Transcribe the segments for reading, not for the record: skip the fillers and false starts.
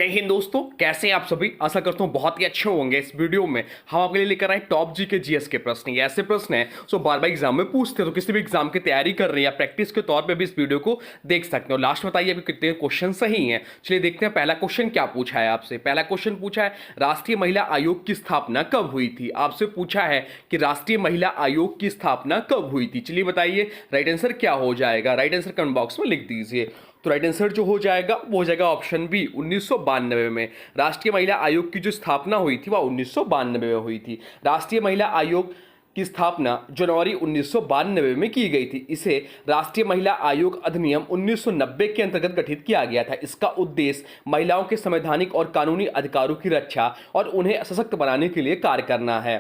जय हिंद दोस्तों, कैसे हैं आप सभी। आशा करता हूं बहुत ही अच्छे होंगे। इस वीडियो में हम आपके लिए लेकर आए टॉप जी के जीएस के प्रश्न। ये ऐसे प्रश्न हैं जो बार बार एग्जाम में पूछते हैं, तो किसी भी एग्जाम की तैयारी कर रहे हैं या प्रैक्टिस के तौर पे भी इस वीडियो को देख सकते हैं। और लास्ट बताइए अभी कितने क्वेश्चन सही हैं। चलिए देखते हैं पहला क्वेश्चन क्या पूछा है आपसे। पहला क्वेश्चन पूछा है राष्ट्रीय महिला आयोग की स्थापना कब हुई थी। आपसे पूछा है कि राष्ट्रीय महिला आयोग की स्थापना कब हुई थी। चलिए बताइए राइट आंसर क्या हो जाएगा। राइट आंसर कमेंट बॉक्स में लिख दीजिए। तो राइट आंसर जो हो जाएगा वो हो जाएगा ऑप्शन बी 1992 में। राष्ट्रीय महिला आयोग की जो स्थापना हुई थी वह 1992 में हुई थी। राष्ट्रीय महिला आयोग की स्थापना जनवरी 1992 में की गई थी। इसे राष्ट्रीय महिला आयोग अधिनियम 1990 के अंतर्गत गठित किया गया था। इसका उद्देश्य महिलाओं के संवैधानिक और कानूनी अधिकारों की रक्षा और उन्हें सशक्त बनाने के लिए कार्य करना है।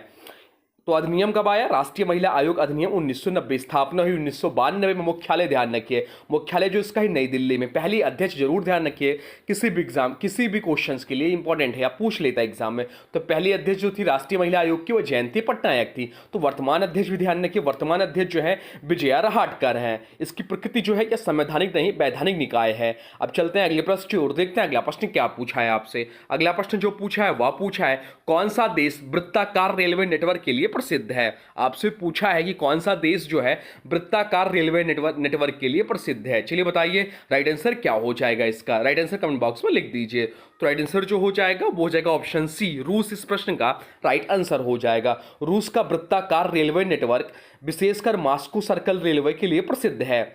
तो अधिनियम कब आया? राष्ट्रीय महिला आयोग अधिनियम 1990। स्थापना हुई 1992 में। मुख्यालय ध्यान रखिए, मुख्यालय जो इसका है नई दिल्ली में। पहली अध्यक्ष जरूर ध्यान रखिए, किसी भी एग्जाम किसी भी क्वेश्चंस के लिए इंपॉर्टेंट है, आप पूछ लेता है एग्जाम में। तो पहली अध्यक्ष जो थी राष्ट्रीय महिला आयोग की वो जयंती पटनायक थी। तो वर्तमान अध्यक्ष भी ध्यान रखिए, वर्तमान अध्यक्ष जो है विजया रहाटकर है। इसकी प्रकृति जो है यह संवैधानिक नहीं वैधानिक निकाय है। अब चलते हैं अगले प्रश्न की ओर, देखते हैं अगला प्रश्न क्या पूछा है आपसे। अगला प्रश्न जो पूछा है वह पूछा है कौन सा देश वृत्ताकार रेलवे नेटवर्क के लिए प्रसिद्ध है। आपसे पूछा है कि कौन सा देश जो है वृत्ताकार रेलवे नेटवर्क के लिए प्रसिद्ध है। चलिए बताइए राइट आंसर क्या हो जाएगा इसका। राइट आंसर कमेंट बॉक्स में लिख दीजिए। तो राइट आंसर जो हो जाएगा वो हो जाएगा ऑप्शन सी रूस। इस प्रश्न का राइट आंसर हो जाएगा। रूस का वृत्ताकार रेलवे नेटवर्क विशेषकर मॉस्को सर्कल रेलवे के लिए प्रसिद्ध है।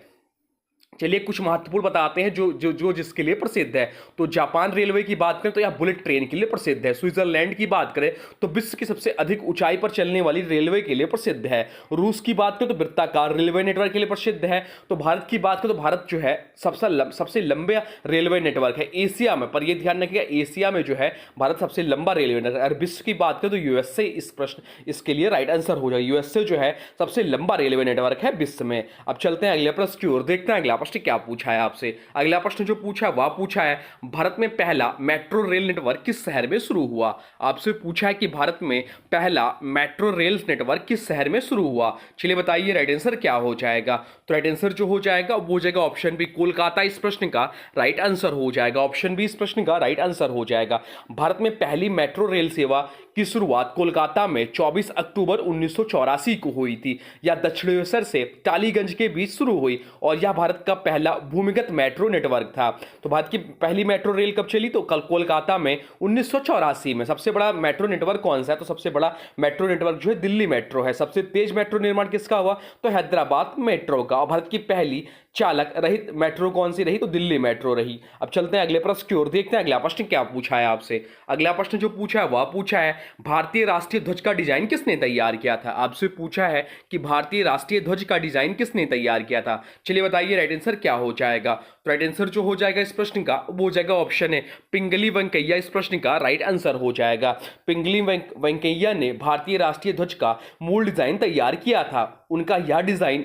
चलिए कुछ महत्वपूर्ण बताते हैं जो जो जो जिसके लिए प्रसिद्ध है। तो जापान रेलवे की बात करें तो यह बुलेट ट्रेन के लिए प्रसिद्ध है। स्विट्जरलैंड की बात करें तो विश्व की सबसे अधिक ऊंचाई पर चलने वाली रेलवे के लिए प्रसिद्ध है। रूस की बात करें तो वृत्ताकार रेलवे नेटवर्क के लिए प्रसिद्ध है। तो भारत की बात करें तो भारत जो है सबसे लंबे रेलवे नेटवर्क है एशिया में। पर यह ध्यान रखिएगा एशिया में जो है भारत सबसे लंबा रेलवे नेटवर्क। और विश्व की बात करें तो यूएसए इस प्रश्न इसके लिए राइट आंसर हो जाएगा। यूएसए जो है सबसे लंबा रेलवे नेटवर्क है विश्व में। अब चलते हैं अगले प्रश्न की ओर, देखते हैं अगला प्रश्न क्या पूछा है आपसे। अगला प्रश्न जो पूछा है वह पूछा है भारत में पहला मेट्रो रेल नेटवर्क किस शहर में शुरू हुआ। आपसे पूछा है कि भारत में पहला मेट्रो रेल नेटवर्क किस शहर में शुरू हुआ। चलिए बताइए राइट आंसर क्या हो जाएगा। तो राइट आंसर जो हो जाएगा वो हो जाएगा ऑप्शन बी कोलकाता। इस प्रश्न का राइट आंसर हो जाएगा ऑप्शन बी इस प्रश्न का राइट आंसर हो जाएगा। भारत में पहली मेट्रो रेल सेवा की शुरुआत कोलकाता में 24 अक्टूबर 1984 को हुई थी। यह दक्षिणेश्वर से टालीगंज के बीच शुरू हुई और यह भारत का पहला भूमिगत मेट्रो नेटवर्क था। तो भारत की पहली मेट्रो रेल कब चली? तो कल कोलकाता में 1984 में। सबसे बड़ा मेट्रो नेटवर्क कौन सा है? तो सबसे बड़ा मेट्रो नेटवर्क जो है दिल्ली मेट्रो है। सबसे तेज मेट्रो निर्माण किसका हुआ? तो हैदराबाद मेट्रो का। और भारत की पहली चालक रहित मेट्रो कौन सी रही? तो दिल्ली मेट्रो रही। अब चलते हैं अगले प्रश्न की ओर, देखते हैं अगला प्रश्न क्या पूछा है आपसे। अगला प्रश्न जो पूछा है वह पूछा है भारतीय राष्ट्रीय ध्वज का डिजाइन किसने तैयार किया था। आपसे पूछा है कि भारतीय राष्ट्रीय ध्वज का डिजाइन किसने तैयार किया था। चलिए बताइए राइट आंसर क्या हो जाएगा। तो राइट आंसर जो हो जाएगा इस प्रश्न का वो हो जाएगा ऑप्शन है पिंगली वेंकैया। इस प्रश्न का राइट आंसर हो जाएगा। पिंगली वेंकैया ने भारतीय राष्ट्रीय ध्वज का मूल डिजाइन तैयार किया था। उनका यह डिजाइन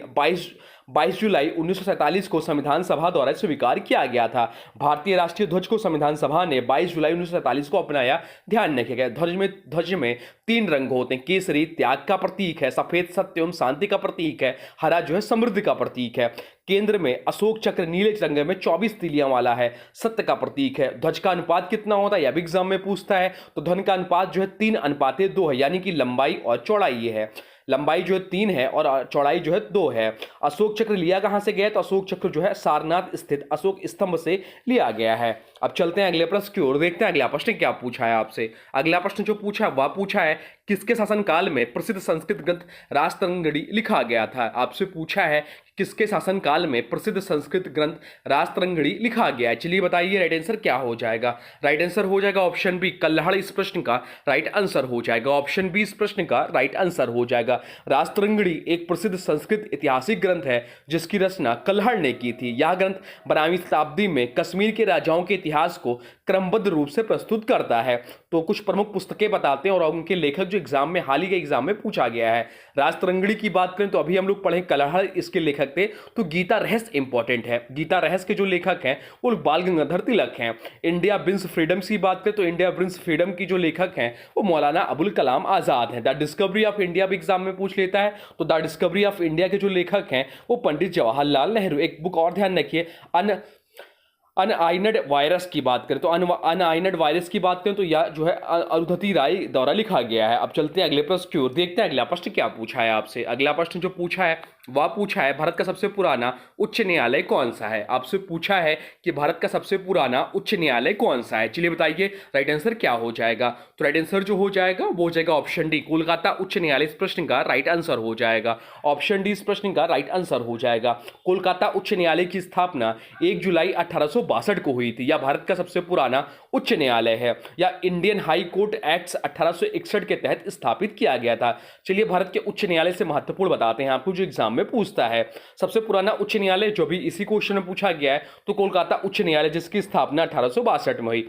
22 जुलाई 1947 को संविधान सभा द्वारा स्वीकार किया गया था। भारतीय राष्ट्रीय ध्वज को संविधान सभा ने 22 जुलाई 1947 को अपनाया। ध्यान रखिएगा ध्वज में 3 रंग होते हैं। केसरी त्याग का प्रतीक है, सफेद सत्य एवं शांति का प्रतीक है, हरा जो है समृद्धि का प्रतीक है। केंद्र में अशोक चक्र नीले रंग में 24 तीलियां वाला है, सत्य का प्रतीक है। ध्वज का अनुपात कितना होता है यह भी एग्जाम में पूछता है। तो ध्वज का अनुपात जो है 3:2 है, यानी कि लंबाई और चौड़ाई ये है। लंबाई जो है 3 है और चौड़ाई जो है 2 है। अशोक चक्र लिया कहां से गया? तो अशोक चक्र जो है सारनाथ स्थित अशोक स्तंभ से लिया गया है। अब चलते हैं अगले प्रश्न की ओर, देखते हैं अगला प्रश्न क्या पूछा है आपसे। अगला प्रश्न जो पूछा है वह पूछा है किसके शासनकाल में प्रसिद्ध संस्कृत ग्रंथ राजतरंगिणी लिखा गया था। आपसे पूछा है किसके शासनकाल में प्रसिद्ध संस्कृत ग्रंथ राजतरंगिणी लिखा गया है। चलिए बताइए राइट आंसर क्या हो जाएगा। राइट आंसर हो जाएगा ऑप्शन बी कल्हड़। इस प्रश्न का राइट आंसर हो जाएगा ऑप्शन बी इस प्रश्न का राइट आंसर हो जाएगा। राजतरंगिणी एक प्रसिद्ध संस्कृत ऐतिहासिक ग्रंथ है जिसकी रचना कल्हड़ ने की थी। यह ग्रंथ 12वीं शताब्दी में कश्मीर के राजाओं के इतिहास को क्रमबद्ध रूप से प्रस्तुत करता है। तो कुछ प्रमुख पुस्तकें बताते हैं और उनके लेखक जो एग्जाम में हाल ही के एग्जाम में पूछा गया है। राजतरंगिणी की बात करें तो अभी हम लोग पढ़े कल्हड़ इसके लेखक थे। तो गीता रहस्य इंपॉर्टेंट है। गीता रहस्य के जो लेखक हैं वो बाल गंगाधर तिलक हैं। इंडिया ब्रिंग्स फ्रीडम की बात करें तो इंडिया ब्रिंग्स फ्रीडम की जो लेखक हैं वो मौलाना अबुल कलाम आजाद हैं। द डिस्कवरी ऑफ इंडिया भी एग्जाम में पूछ लेता है। तो द डिस्कवरी ऑफ इंडिया के जो लेखक हैं वो पंडित जवाहरलाल नेहरू। एक बुक और ध्यान रखिए अनआइनड वायरस की बात करें तो अनआइनड वायरस की बात करें तो यह जो है अरुंधति राय द्वारा लिखा गया है। अब चलते हैं अगले प्रश्न की ओर, देखते हैं अगला प्रश्न क्या पूछा है आपसे। अगला प्रश्न जो पूछा है वह पूछा है भारत का सबसे पुराना उच्च न्यायालय कौन सा है। आपसे पूछा है कि भारत का सबसे पुराना उच्च न्यायालय कौन सा है। चलिए बताइए राइट आंसर क्या हो जाएगा। तो राइट आंसर जो हो जाएगा वो हो जाएगा ऑप्शन डी, कोलकाता उच्च न्यायालय इस प्रश्न का राइट आंसर हो जाएगा। ऑप्शन डी इस प्रश्न का राइट आंसर हो जाएगा। कोलकाता उच्च न्यायालय की स्थापना 1 जुलाई 1862 को हुई थी। यह भारत का सबसे पुराना उच्च न्यायालय है। या इंडियन हाई कोर्ट एक्ट 1861 के तहत स्थापित किया गया था। चलिए भारत के उच्च न्यायालय से महत्वपूर्ण बताते हैं आपको जो एग्जाम में पूछता है। सबसे पुराना उच्च न्यायालय जो भी इसी क्वेश्चन में पूछा गया है तो कोलकाता उच्च न्यायालय जिसकी स्थापना 1862 में हुई।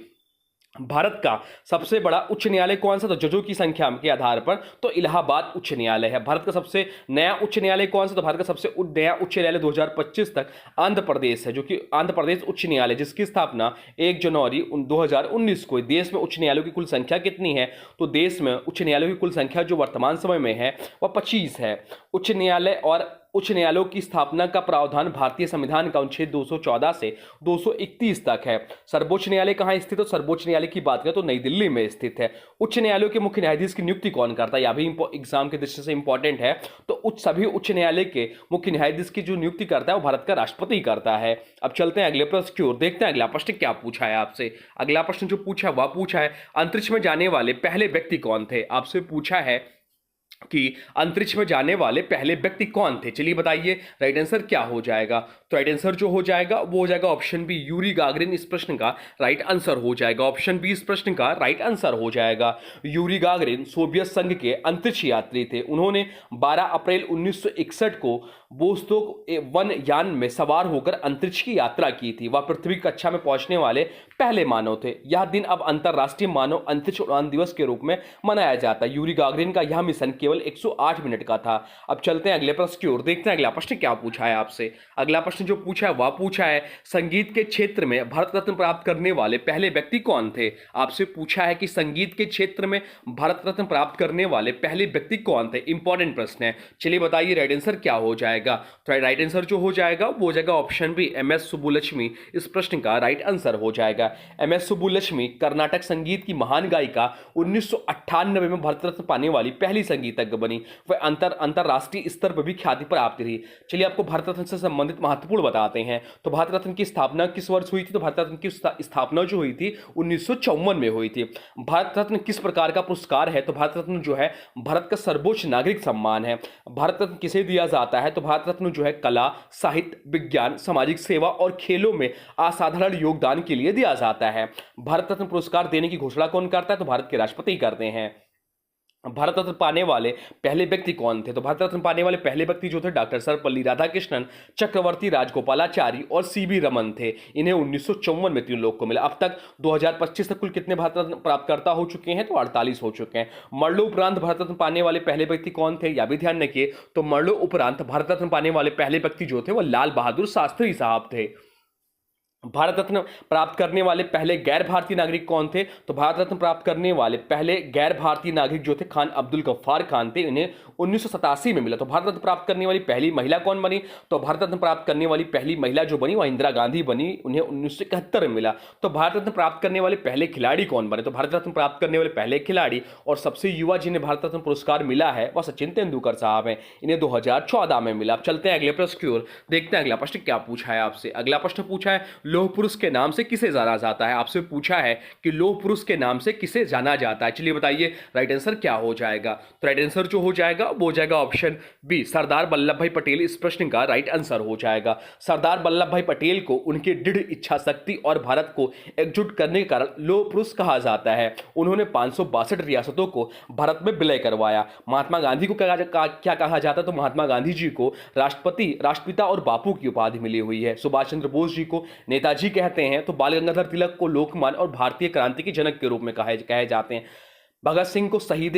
भारत का सबसे बड़ा उच्च न्यायालय कौन सा, तो जजों की संख्या के आधार पर तो इलाहाबाद उच्च न्यायालय है। भारत का सबसे नया उच्च न्यायालय कौन सा, तो भारत का सबसे नया उच्च न्यायालय 2025 तक आंध्र प्रदेश है, जो कि आंध्र प्रदेश उच्च न्यायालय जिसकी स्थापना 1 जनवरी 2019 को। देश में उच्च न्यायालयों की कुल संख्या कितनी है, तो देश में उच्च न्यायालयों की कुल संख्या जो वर्तमान समय में है वह 25 है। उच्च न्यायालय और उच्च न्यायालयों की स्थापना का प्रावधान भारतीय संविधान का अनुच्छेद 214 से 231 तक है। सर्वोच्च न्यायालय कहाँ स्थित है, तो सर्वोच्च न्यायालय की बात करें तो नई दिल्ली में स्थित है। उच्च न्यायालयों के मुख्य न्यायाधीश की नियुक्ति कौन करता है, यह भी एग्जाम के दृष्टि से इंपॉर्टेंट है। तो सभी उच्च न्यायालय के मुख्य न्यायाधीश की जो नियुक्ति करता है वो भारत का राष्ट्रपति करता है। अब चलते हैं अगले प्रश्न की ओर, देखते हैं अगला प्रश्न क्या पूछा है आपसे। अगला प्रश्न जो पूछा है वह पूछा है अंतरिक्ष में जाने वाले पहले व्यक्ति कौन थे। आपसे पूछा है कि अंतरिक्ष में जाने वाले पहले व्यक्ति कौन थे। चलिए बताइए राइट आंसर क्या हो जाएगा। तो राइट आंसर जो हो जाएगा वो हो जाएगा ऑप्शन बी, यूरी गागरिन इस प्रश्न का राइट आंसर हो जाएगा। ऑप्शन बी इस प्रश्न का राइट आंसर हो जाएगा। यूरी गागरिन सोवियत संघ के अंतरिक्ष यात्री थे। उन्होंने 12 अप्रैल 1961 को वोस्तोक 1 यान में सवार होकर अंतरिक्ष की यात्रा की थी। वह पृथ्वी कक्षा में पहुंचने वाले पहले मानव थे। यह दिन अब अंतरराष्ट्रीय मानव अंतरिक्ष उड़ान दिवस के रूप में मनाया जाता है। यूरी गागरिन का यह मिशन केवल 108 मिनट का था। अब चलते हैं अगले प्रश्न की ओर, देखते हैं अगला प्रश्न क्या पूछा है आपसे। अगला प्रश्न जो पूछा है वह पूछा है संगीत के क्षेत्र में भारत रत्न प्राप्त करने वाले पहले व्यक्ति कौन थे। आपसे पूछा है कि संगीत के क्षेत्र में भारत रत्न प्राप्त करने वाले पहले व्यक्ति कौन थे। इंपॉर्टेंट प्रश्न है। चलिए बताइए राइट आंसर क्या हो जाएगा। तो राइट आंसर जो हो जाएगा वो हो जाएगा ऑप्शन बी, एमएस सुब्बुलक्ष्मी इस प्रश्न का राइट आंसर हो जाएगा। एमएस सुब्बुलक्ष्मी कर्नाटक संगीत की महान गायिका 1998 में भारत रत्न पाने वाली पहली संगीतज्ञ बनी। वह अंतरराष्ट्रीय स्तर पर भी ख्याति प्राप्त रही। चलिए आपको भारत रत्न से संबंधित महत्वपूर्ण बताते हैं। तो भारत रत्न की स्थापना किस वर्ष हुई थी, तो भारत रत्न की स्थापना जो हुई थी 1954 में हुई थी। भारत रत्न किस प्रकार का पुरस्कार है, तो भारत रत्न जो है भारत का सर्वोच्च नागरिक सम्मान है। भारत रत्न किसे दिया जाता है, तो भारत रत्न जो है कला, साहित्य, विज्ञान, सामाजिक सेवा और खेलों में असाधारण योगदान के लिए दिया जाता है। भारत रत्न पुरस्कार देने की घोषणा कौन करता है, तो भारत के राष्ट्रपति करते हैं। भारत रत्न पाने वाले पहले व्यक्ति कौन थे, तो भारत रत्न पाने वाले पहले व्यक्ति जो थे डॉक्टर सर्वपल्ली राधाकृष्णन, चक्रवर्ती राजगोपालाचारी और सीवी रमन थे। इन्हें 1954 में 3 लोग को मिला। अब तक 2025 तक कुल कितने भारत रत्न प्राप्तकर्ता हो चुके हैं, तो 48 हो चुके हैं। मरणों उपरांत भारत रत्न पाने वाले पहले व्यक्ति कौन थे, यह भी ध्यान रखिए। तो मरणों उपरांत भारत रत्न पाने वाले पहले व्यक्ति जो थे वो लाल बहादुर शास्त्री साहब थे। भारत रत्न प्राप्त करने वाले पहले गैर भारतीय नागरिक कौन थे, तो भारत रत्न प्राप्त करने वाले पहले गैर भारतीय नागरिक जो थे खान अब्दुल गफ्फार खान थे। इन्हें 1987 में मिला। तो भारत रत्न प्राप्त करने वाली पहली महिला कौन बनी, तो भारत रत्न प्राप्त करने वाली पहली महिला जो बनी वह इंदिरा गांधी बनी। उन्हें 1971 में मिला। तो भारत रत्न प्राप्त करने वाले पहले खिलाड़ी कौन बने, तो भारत रत्न प्राप्त करने वाले पहले खिलाड़ी और सबसे युवा जिन्हें भारत रत्न पुरस्कार मिला है वह सचिन तेंदुलकर साहब हैं। इन्हें 2014 में मिला। अब चलते हैं अगले प्रश्न की ओर, देखते हैं अगला प्रश्न क्या पूछा है आपसे। अगला प्रश्न पूछा है लौह पुरुष के नाम से किसे जाना जाता है। आपसे पूछा है कि लौह पुरुष के नाम से किसे जाना जाता है। चलिए बताइए राइट आंसर क्या हो जाएगा। तो राइट आंसर जो हो जाएगा वो हो जाएगा ऑप्शन बी, सरदार वल्लभ भाई पटेल इस प्रश्न का राइट आंसर हो जाएगा। सरदार वल्लभ भाई पटेल को उनकी दृढ़ इच्छा शक्ति और भारत को एकजुट करने के कारण लौह पुरुष कहा जाता है। उन्होंने 562 रियासतों को भारत में विलय करवाया। महात्मा गांधी को क्या कहा जाता है, तो महात्मा गांधी जी को राष्ट्रपति, राष्ट्रपिता और बापू की उपाधि मिली हुई है। सुभाष चंद्र बोस जी को नेताजी कहते हैं। तो बाल गंगाधर तिलक को लोकमान्य और भारतीय क्रांति के जनक के रूप में कहे जाते हैं। भगत सिंह को शहीद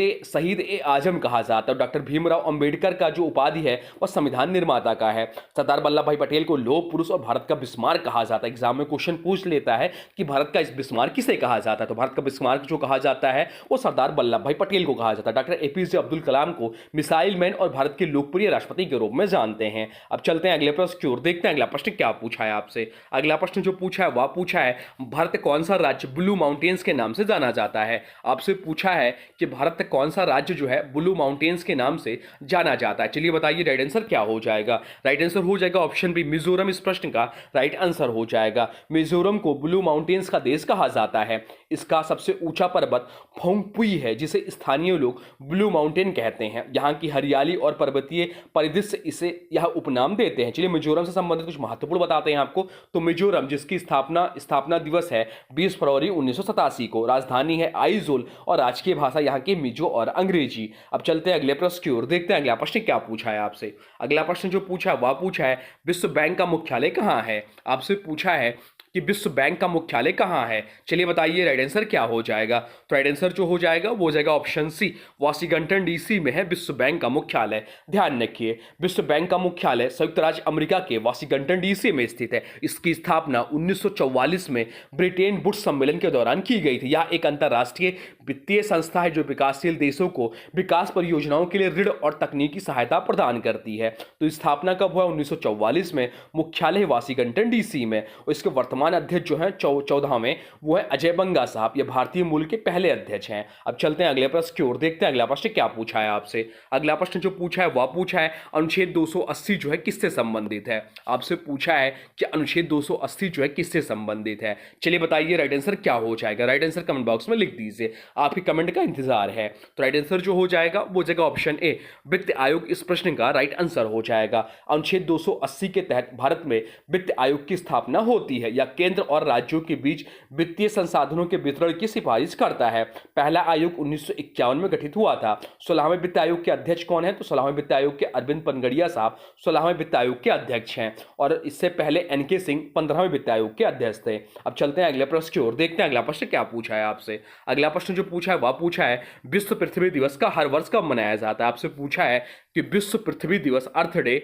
ए आजम कहा जाता है। डॉक्टर भीमराव अंबेडकर का जो उपाधि है वह संविधान निर्माता का है। सरदार वल्लभ भाई पटेल को लौह पुरुष और भारत का बिस्मार्क कहा जाता है। एग्जाम में क्वेश्चन पूछ लेता है कि भारत का इस बिस्मार्क किसे कहा जाता है, तो भारत का बिस्मार्क जो कहा जाता है वो सरदार वल्लभ भाई पटेल को कहा जाता है। डॉक्टर एपीजे अब्दुल कलाम को मिसाइल मैन और भारत के लोकप्रिय राष्ट्रपति के रूप में जानते हैं। अब चलते हैं अगले प्रश्न की ओर, देखते हैं अगला प्रश्न क्या पूछा है आपसे। अगला प्रश्न जो पूछा है वह पूछा है भारत कौन सा राज्य ब्लू माउंटेन्स के नाम से जाना जाता है। आपसे पूछा है कि भारत कौन सा राज्य जो है ब्लू माउंटेन्स के नाम से जाना जाता है। चलिए बताइए राइट आंसर क्या हो जाएगा। राइट आंसर हो जाएगा ऑप्शन बी मिजोरम। इस प्रश्न का राइट आंसर हो जाएगा मिजोरम को ब्लू माउंटेन्स का देश कहा जाता है। इसका सबसे ऊंचा पर्वत फोंगपुई है जिसे स्थानीय लोग ब्लू माउंटेन कहते हैं। यहाँ की हरियाली और पर्वतीय परिदृश्य इसे यह उपनाम देते हैं। चलिए मिजोरम से संबंधित कुछ महत्वपूर्ण बताते हैं आपको। तो मिजोरम जिसकी स्थापना दिवस है 20 फरवरी 1987 को, राजधानी है आइजोल और राजकीय भाषा यहाँ की मिजो और अंग्रेजी। अब चलते हैं अगले प्रश्न की ओर, देखते हैं अगला प्रश्न क्या पूछा है आपसे। अगला प्रश्न जो पूछा है वह पूछा है विश्व बैंक का मुख्यालय कहाँ है। आपसे पूछा है कि विश्व बैंक का मुख्यालय कहाँ है। चलिए बताइए राइट आंसर क्या हो जाएगा। तो राइट आंसर जो हो जाएगा वो हो जाएगा ऑप्शन सी वाशिंगटन डीसी में है विश्व बैंक का मुख्यालय। ध्यान रखिए विश्व बैंक का मुख्यालय संयुक्त राज्य अमेरिका के वाशिंगटन डीसी में स्थित है। इसकी स्थापना 1944 में ब्रिटेन वुड्स सम्मेलन के दौरान की गई थी। यह एक अंतर्राष्ट्रीय वित्तीय संस्था है जो विकासशील देशों को विकास परियोजनाओं के लिए ऋण और तकनीकी सहायता प्रदान करती है। तो स्थापना कब हुआ? 1944 में। मुख्यालय वाशिंगटन डीसी में। और इसके वर्तमान अध्यक्ष जो है 14वें वो है अजय बंगा साहब। ये भारतीय मूल के पहले अध्यक्ष हैं। अब चलते हैं अगले प्रश्न की ओर, देखते हैं अगला प्रश्न क्या पूछा है आपसे। अगला प्रश्न जो पूछा है वह पूछा है अनुच्छेद 280 जो है किससे संबंधित है। आपसे पूछा है कि अनुच्छेद 280 जो है किससे संबंधित है। चलिए बताइए राइट आंसर क्या हो जाएगा। राइट आंसर कमेंट बॉक्स में लिख दीजिए, आपके कमेंट का इंतजार है। तो राइट आंसर जो हो जाएगा वो हो जाएगा ऑप्शन ए वित्त आयोग। इस प्रश्न का राइट आंसर हो जाएगा अनुच्छेद 280 के तहत भारत में वित्त आयोग की स्थापना होती है या केंद्र और राज्यों के बीच वित्तीय संसाधनों के वितरण की सिफारिश करता है। पहला आयोग 1951 में गठित हुआ था। 16वें वित्त आयोग के अध्यक्ष कौन है? तो 16वें वित्त आयोग के अरविंद पनगड़िया साहब 16वें वित्त आयोग के अध्यक्ष हैं और इससे पहले एनके सिंह 15वें वित्त आयोग के अध्यक्ष थे। अब चलते हैं अगले प्रश्न की ओर, देखते हैं अगला प्रश्न क्या पूछा है आपसे। अगला प्रश्न जो पूछा है वह पूछा है विश्व पृथ्वी दिवस का हर वर्ष कब मनाया जाता है। आपसे पूछा है कि विश्व पृथ्वी दिवस अर्थ डे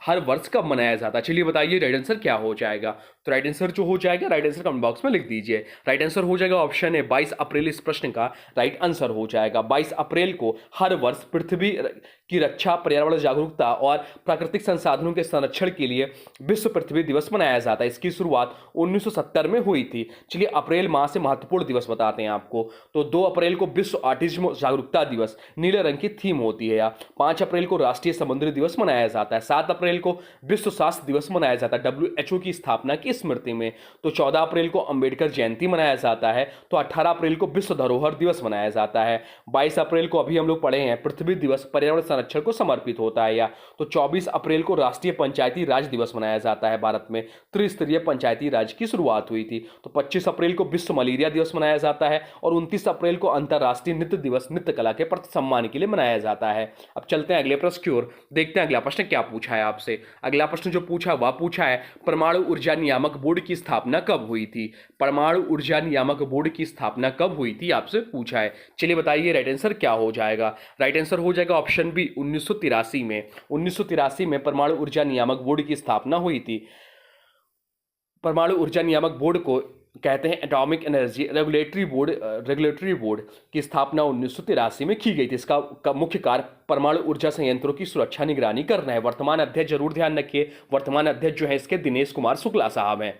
हर वर्ष कब मनाया जाता है। चलिए बताइए राइट आंसर क्या हो जाएगा। तो राइट आंसर जो हो जाएगा राइट आंसर कमेंट बॉक्स में लिख दीजिए। राइट आंसर हो जाएगा ऑप्शन है 22 अप्रैल। इस प्रश्न का राइट आंसर हो जाएगा 22 अप्रैल को हर वर्ष पृथ्वी की रक्षा, पर्यावरण जागरूकता और प्राकृतिक संसाधनों के संरक्षण के लिए विश्व पृथ्वी दिवस मनाया जाता है। इसकी शुरुआत 1970 में हुई थी। चलिए अप्रैल माह से महत्वपूर्ण दिवस बताते हैं आपको। तो 2 अप्रैल को विश्व ऑटिज्म जागरूकता दिवस, नीले रंग की थीम होती है। या 5 अप्रैल को राष्ट्रीय समुद्री दिवस मनाया जाता है। 7 अप्रैल को विश्व स्वास्थ्य दिवस मनाया जाता है WHO की स्थापना की स्मृति में। तो 14 अप्रैल को अंबेडकर जयंती मनाया जाता है। तो 18 अप्रैल को विश्व धरोहर दिवस मनाया जाता है। 22 अप्रैल को अभी हम लोग पढ़े हैं पृथ्वी दिवस पर्यावरण संरक्षण को समर्पित होता है। या तो 24 अप्रैल को राष्ट्रीय पंचायती राज दिवस मनाया जाता है। भारत में त्रिस्तरीय पंचायती राज की शुरुआत हुई थी। तो 25 अप्रैल को विश्व मलेरिया दिवस मनाया जाता है और 29 अप्रैल को अंतर्राष्ट्रीय नृत्य दिवस नृत्य कला के प्रति सम्मान के लिए मनाया जाता है। अब चलते हैं अगले प्रश्न की ओर, देखते हैं अगला प्रश्न क्या पूछा है आपसे। अगला प्रश्न जो पूछा वह पूछा है परमाणु ऊर्जा नियामक बोर्ड की स्थापना कब हुई थी। परमाणु ऊर्जा नियामक बोर्ड की स्थापना कब हुई थी आपसे पूछा है। चलिए बताइए राइट आंसर क्या हो जाएगा। राइट आंसर हो जाएगा ऑप्शन बी 1983 में। 1983 में परमाणु ऊर्जा नियामक बोर्ड की स्थापना हुई थी। परमाणु ऊर्जा नियामक बोर्ड को कहते हैं एटॉमिक एनर्जी रेगुलेटरी बोर्ड की स्थापना 1983 में की गई थी। इसका मुख्य कार्य परमाणु ऊर्जा संयंत्रों की सुरक्षा निगरानी करना है। वर्तमान अध्यक्ष जरूर ध्यान रखिए, वर्तमान अध्यक्ष जो है इसके दिनेश कुमार शुक्ला साहब हैं।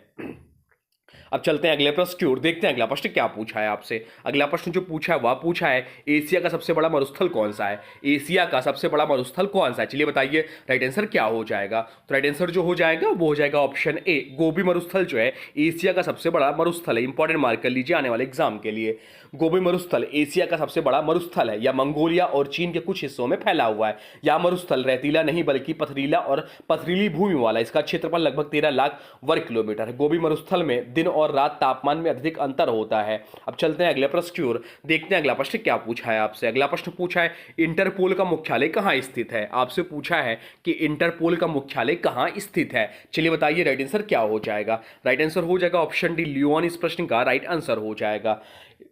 अब चलते हैं अगले प्रश्न की ओर, देखते हैं अगला प्रश्न क्या पूछा है आपसे। अगला प्रश्न जो पूछा है वह पूछा है एशिया का सबसे बड़ा मरुस्थल कौन सा है। एशिया का सबसे बड़ा मरुस्थल कौन सा है। चलिए बताइए राइट आंसर क्या हो जाएगा। तो राइट आंसर जो हो जाएगा वो हो जाएगा ऑप्शन ए गोबी मरुस्थल जो है एशिया का सबसे बड़ा मरुस्थल है। इंपॉर्टेंट मार्क कर लीजिए आने वाले एग्जाम के लिए। गोबी मरुस्थल एशिया का सबसे बड़ा मरुस्थल है। यह मंगोलिया और चीन के कुछ हिस्सों में फैला हुआ है। यह मरुस्थल रेतीला नहीं बल्कि पथरीला और पथरीली भूमि वाला। इसका क्षेत्रफल लगभग 13 लाख वर्ग किलोमीटर है। गोबी मरुस्थल में दिन और रात तापमान में अधिक अंतर होता है। अब चलते हैं अगले प्रश्न की ओर, देखते हैं अगला प्रश्न क्या पूछा है आपसे। अगला प्रश्न पूछा है इंटरपोल का मुख्यालय कहाँ स्थित है। आपसे पूछा है कि इंटरपोल का मुख्यालय कहाँ स्थित है। चलिए बताइए राइट आंसर क्या हो जाएगा। राइट आंसर हो जाएगा ऑप्शन डी लियोन। इस प्रश्न का राइट आंसर हो जाएगा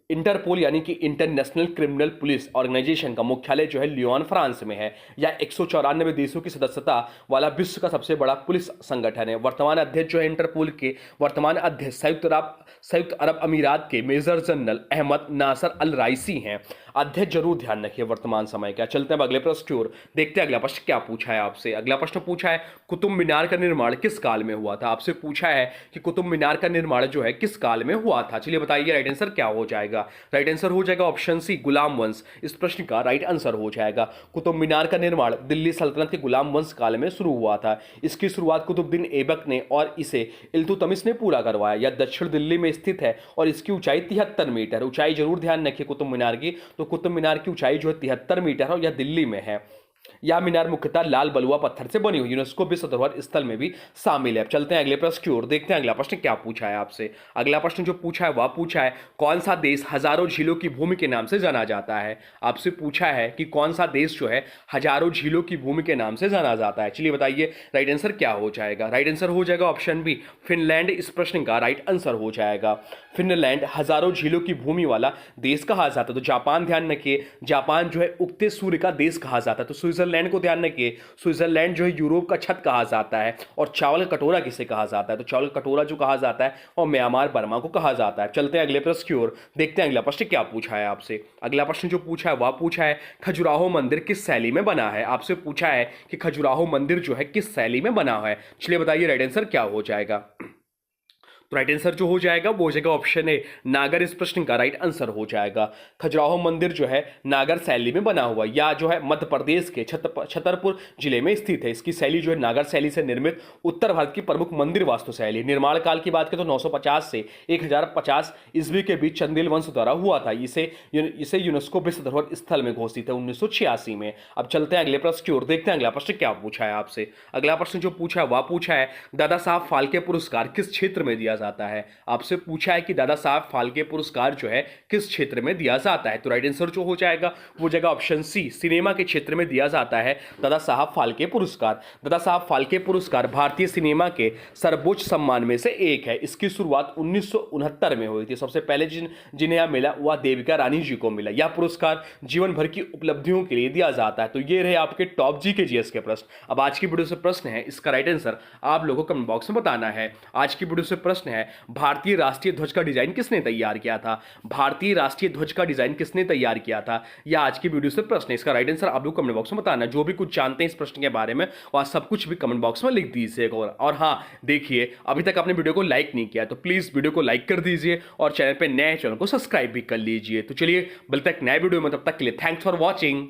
इंटरपोल यानी कि इंटरनेशनल क्रिमिनल पुलिस ऑर्गेनाइजेशन का मुख्यालय जो है लियोन फ्रांस में है। यह 194 देशों की सदस्यता वाला विश्व का सबसे बड़ा पुलिस संगठन है। वर्तमान अध्यक्ष जो है इंटरपोल के वर्तमान अध्यक्ष संयुक्त अरब अमीरात के मेजर जनरल अहमद नासर अल राइसी हैं। अध्यक्ष जरूर ध्यान रखिए वर्तमान समय का। चलते हैं अगले प्रश्न की ओर, देखते हैं अगला प्रश्न क्या पूछा है आपसे। अगला प्रश्न पूछा है कुतुब मीनार का निर्माण किस काल में हुआ था। आपसे पूछा है कि कुतुब मीनार का निर्माण जो है किस काल में हुआ था। चलिए बताइए राइट आंसर क्या हो जाएगा। राइट आंसर हो जाएगा ऑप्शन सी गुलाम वंश। इस प्रश्न का राइट आंसर हो जाएगा कुतुब मीनार का निर्माण दिल्ली सल्तनत के गुलाम वंश काल में शुरू हुआ था। इसकी शुरुआत कुतुबुद्दीन ऐबक ने और इसे इल्तुतमिश ने पूरा करवाया। यह दक्षिण दिल्ली में स्थित है और इसकी ऊंचाई 73 मीटर। ऊंचाई जरूर ध्यान रखिए कुतुब मीनार की, तो कुतुब मीनार की ऊंचाई जो है 73 मीटर है और यह दिल्ली में है। यह मीनार मुख्यतः लाल बलुआ पत्थर से बनी हुई यूनेस्को विश्व धरोहर स्थल में भी शामिल है। चलते हैं अगले प्रश्न की ओर, देखते हैं अगला प्रश्न क्या पूछा है आपसे। अगला प्रश्न जो पूछा है वह पूछा है कौन सा देश हजारों झीलों की भूमि के नाम से जाना जाता है। आपसे पूछा है कि कौन सा देश जो है हजारों झीलों की भूमि के नाम से जाना जाता है। चलिए बताइए राइट आंसर क्या हो जाएगा। राइट आंसर हो जाएगा ऑप्शन बी फिनलैंड। इस प्रश्न का राइट आंसर हो जाएगा फिनलैंड। हजारों झीलों की भूमि वाला देश कहा जाता है। तो जापान ध्यान रखिए, जापान जो है उगते सूर्य का देश कहा जाता है। तो स्विट्जरलैंड को ध्यान रखिए, स्विट्जरलैंड जो है यूरोप का छत कहा जाता है। और चावल का कटोरा किसे कहा जाता है, तो चावल का कटोरा जो कहा जाता है और म्यांमार बर्मा को कहा जाता है। चलते हैं अगले प्रश्न की ओर, देखते हैं अगला प्रश्न क्या पूछा है आपसे। अगला प्रश्न जो पूछा है वह पूछा है खजुराहो मंदिर किस शैली में बना है। आपसे पूछा है कि खजुराहो मंदिर जो है किस शैली में बना है। चलिए बताइए राइट आंसर क्या हो जाएगा। तो राइट आंसर जो हो जाएगा वो हो जाएगा ऑप्शन ए नागर। इस प्रश्न का राइट आंसर हो जाएगा खजुराहो मंदिर जो है नागर शैली में बना हुआ, या जो है मध्य प्रदेश के छतरपुर जिले में स्थित है। इसकी शैली जो है नागर शैली से निर्मित उत्तर भारत की प्रमुख मंदिर वास्तु शैली। निर्माण काल की बात करें तो 950 से 1050 ईस्वी के बीच चंदेल वंश द्वारा हुआ था। इसे यूनेस्को विश्व धरोहर स्थल में घोषित है 1986 में। अब चलते हैं अगले प्रश्न की ओर, देखते हैं अगला प्रश्न क्या पूछा है आपसे। अगला प्रश्न जो पूछा है वह पूछा है दादा साहब फाल्के पुरस्कार किस क्षेत्र में दिया जाता है। आपसे पूछा है कि दादा साहब फाल्के पुरस्कार जो है किस क्षेत्र में दिया जाता है। तो राइट आंसर जो हो जाएगा वो जगह ऑप्शन सी सिनेमा के क्षेत्र में दिया जाता है दादा साहब फाल्के पुरस्कार। दादा साहब फाल्के पुरस्कार भारतीय सिनेमा के सर्वोच्च सम्मान में से एक है। इसकी शुरुआत 1969 में हुई थी। सबसे पहले जिन्हें यह मिला वह देविका रानी जी को मिला। यह पुरस्कार जीवन भर की उपलब्धियों के लिए दिया जाता है। तो ये रहे आपके टॉप जी के जीएस के प्रश्न। अब आज की वीडियो से प्रश्न है, इसका राइट आंसर आप लोगों को कमेंट बॉक्स में बताना है। आज की वीडियो से प्रश्न है भारतीय राष्ट्रीय ध्वज का डिजाइन किसने तैयार किया था। भारतीय राष्ट्रीय ध्वज का डिजाइन किसने तैयार किया था, यह आज की वीडियो से प्रश्न है। इसका राइट आंसर आप लोग कमेंट बॉक्स में बताना। जो भी कुछ जानते हैं इस प्रश्न के बारे में वह सब कुछ भी कमेंट बॉक्स में लिख दीजिएगा। और हाँ देखिए, अभी तक आपने वीडियो को लाइक नहीं किया तो प्लीज वीडियो को लाइक कर दीजिए और चैनल पर नए चैनल को सब्सक्राइब भी कर लीजिए। तो चलिए मिलते हैं नए वीडियो में, तब तक के लिए थैंक्स फॉर वॉचिंग।